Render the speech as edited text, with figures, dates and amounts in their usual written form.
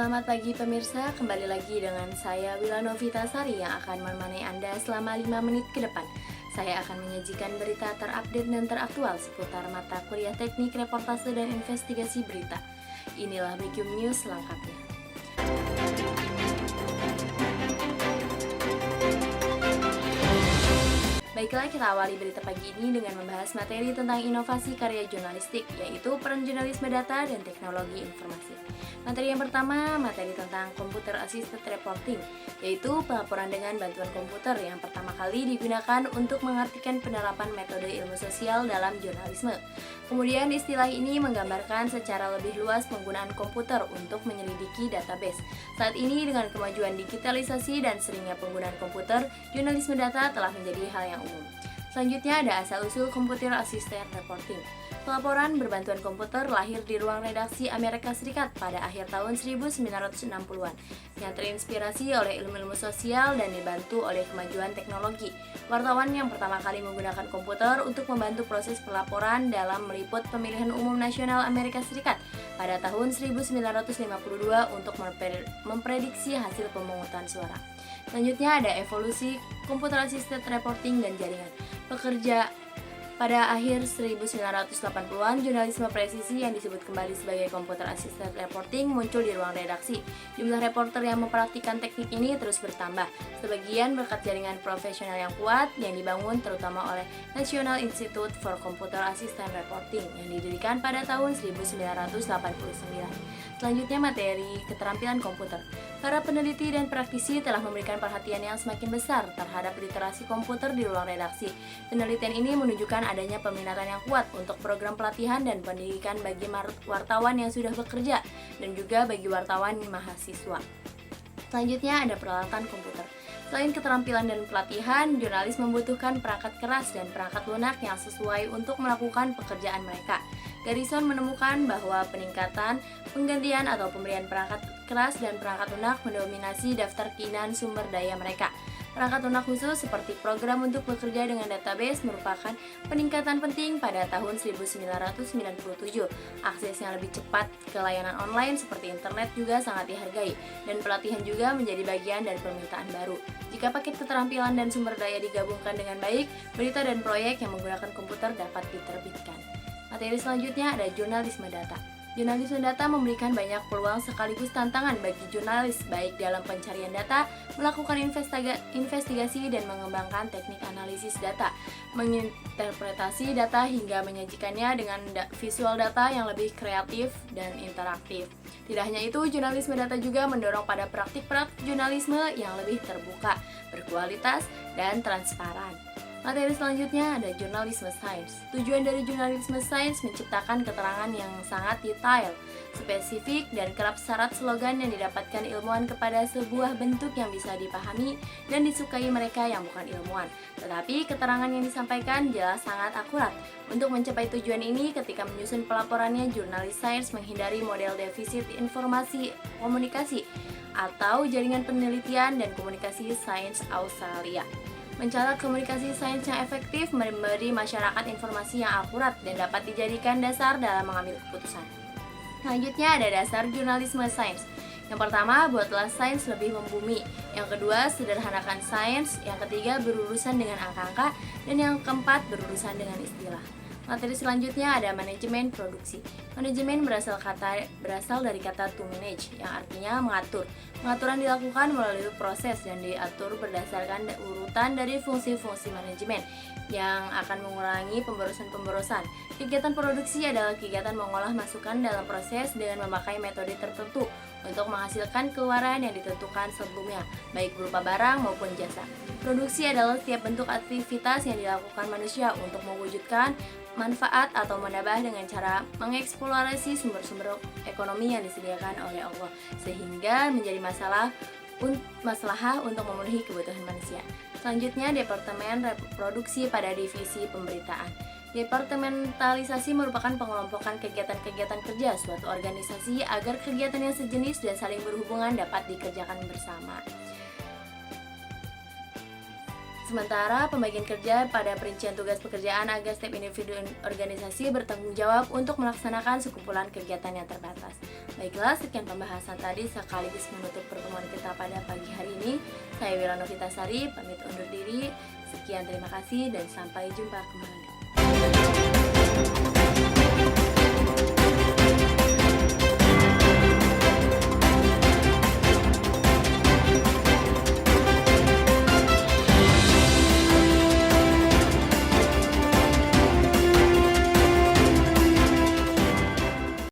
Selamat pagi pemirsa, kembali lagi dengan saya Wila Novita Sari yang akan menemani Anda selama 5 menit ke depan. Saya akan menyajikan berita terupdate dan teraktual seputar mata kuliah teknik, reportase, dan investigasi berita. Inilah Breaking News selengkapnya. Baiklah, kita awali berita pagi ini dengan membahas materi tentang inovasi karya jurnalistik, yaitu peran jurnalisme data dan teknologi informasi. Materi yang pertama, materi tentang Computer Assisted Reporting, yaitu pelaporan dengan bantuan komputer yang pertama kali digunakan untuk mengartikan penerapan metode ilmu sosial dalam jurnalisme. Kemudian istilah ini menggambarkan secara lebih luas penggunaan komputer untuk menyelidiki database. Saat ini dengan kemajuan digitalisasi dan seringnya penggunaan komputer, jurnalisme data telah menjadi hal yang umum. Selanjutnya ada asal-usul Computer Assisted Reporting. Pelaporan berbantuan komputer lahir di ruang redaksi Amerika Serikat pada akhir tahun 1960-an, yang terinspirasi oleh ilmu-ilmu sosial dan dibantu oleh kemajuan teknologi. Wartawan yang pertama kali menggunakan komputer untuk membantu proses pelaporan dalam meliput pemilihan umum nasional Amerika Serikat pada tahun 1952 untuk memprediksi hasil pemungutan suara. Selanjutnya ada evolusi Computer Assisted Reporting dan jaringan. Pada akhir 1980-an, jurnalisme presisi yang disebut kembali sebagai Computer Assisted Reporting muncul di ruang redaksi. Jumlah reporter yang mempraktikkan teknik ini terus bertambah, sebagian berkat jaringan profesional yang kuat yang dibangun terutama oleh National Institute for Computer Assisted Reporting yang didirikan pada tahun 1989. Selanjutnya materi keterampilan komputer. Para peneliti dan praktisi telah memberikan perhatian yang semakin besar terhadap literasi komputer di ruang redaksi. Penelitian ini menunjukkan adanya peminatan yang kuat untuk program pelatihan dan pendidikan bagi wartawan yang sudah bekerja dan juga bagi wartawan mahasiswa. Selanjutnya ada peralatan komputer. Selain keterampilan dan pelatihan, jurnalis membutuhkan perangkat keras dan perangkat lunak yang sesuai untuk melakukan pekerjaan mereka. Garrison menemukan bahwa peningkatan, penggantian atau pemberian perangkat keras dan perangkat lunak mendominasi daftar keinginan sumber daya mereka. Perangkat lunak khusus seperti program untuk bekerja dengan database merupakan peningkatan penting pada tahun 1997. Akses yang lebih cepat ke layanan online seperti internet juga sangat dihargai, dan pelatihan juga menjadi bagian dari permintaan baru. Jika paket keterampilan dan sumber daya digabungkan dengan baik, berita dan proyek yang menggunakan komputer dapat diterbitkan. Materi selanjutnya ada jurnalisme data. Jurnalisme data memberikan banyak peluang sekaligus tantangan bagi jurnalis, baik dalam pencarian data, melakukan investigasi dan mengembangkan teknik analisis data, menginterpretasi data hingga menyajikannya dengan visual data yang lebih kreatif dan interaktif. Tidak hanya itu, jurnalisme data juga mendorong pada praktik-praktik jurnalisme yang lebih terbuka, berkualitas, dan transparan. Materi selanjutnya ada jurnalisme sains. Tujuan dari jurnalisme sains menciptakan keterangan yang sangat detail, spesifik, dan kerap syarat slogan yang didapatkan ilmuwan kepada sebuah bentuk yang bisa dipahami dan disukai mereka yang bukan ilmuwan. Tetapi keterangan yang disampaikan jelas sangat akurat. Untuk mencapai tujuan ini, ketika menyusun pelaporannya, jurnalis sains menghindari model defisit informasi komunikasi atau jaringan penelitian dan komunikasi sains Australia. Mencatat komunikasi sains yang efektif memberi masyarakat informasi yang akurat dan dapat dijadikan dasar dalam mengambil keputusan. Selanjutnya ada dasar jurnalisme sains. Yang pertama, buatlah sains lebih membumi. Yang kedua, sederhanakan sains. Yang ketiga, berurusan dengan angka-angka. Dan yang keempat, berurusan dengan istilah. Materi selanjutnya ada manajemen produksi. Manajemen berasal dari kata to manage, yang artinya mengatur. Pengaturan dilakukan melalui proses dan diatur berdasarkan urutan dari fungsi-fungsi manajemen yang akan mengurangi pemborosan. Kegiatan produksi adalah kegiatan mengolah masukan dalam proses dengan memakai metode tertentu untuk menghasilkan keluaran yang ditentukan sebelumnya, baik berupa barang maupun jasa. Produksi adalah setiap bentuk aktivitas yang dilakukan manusia untuk mewujudkan manfaat atau menambah dengan cara mengeksplorasi sumber-sumber ekonomi yang disediakan oleh Allah, sehingga menjadi masalah untuk memenuhi kebutuhan manusia. Selanjutnya, Departemen Reproduksi pada Divisi Pemberitaan. Departementalisasi merupakan pengelompokan kegiatan-kegiatan kerja suatu organisasi agar kegiatan yang sejenis dan saling berhubungan dapat dikerjakan bersama. Sementara pembagian kerja pada perincian tugas pekerjaan agar setiap individu organisasi bertanggung jawab untuk melaksanakan sekumpulan kegiatan yang terbatas. Baiklah, sekian pembahasan tadi sekaligus menutup pertemuan kita pada pagi hari ini. Saya Wira Novitasari, pamit undur diri. Sekian, terima kasih dan sampai jumpa kembali.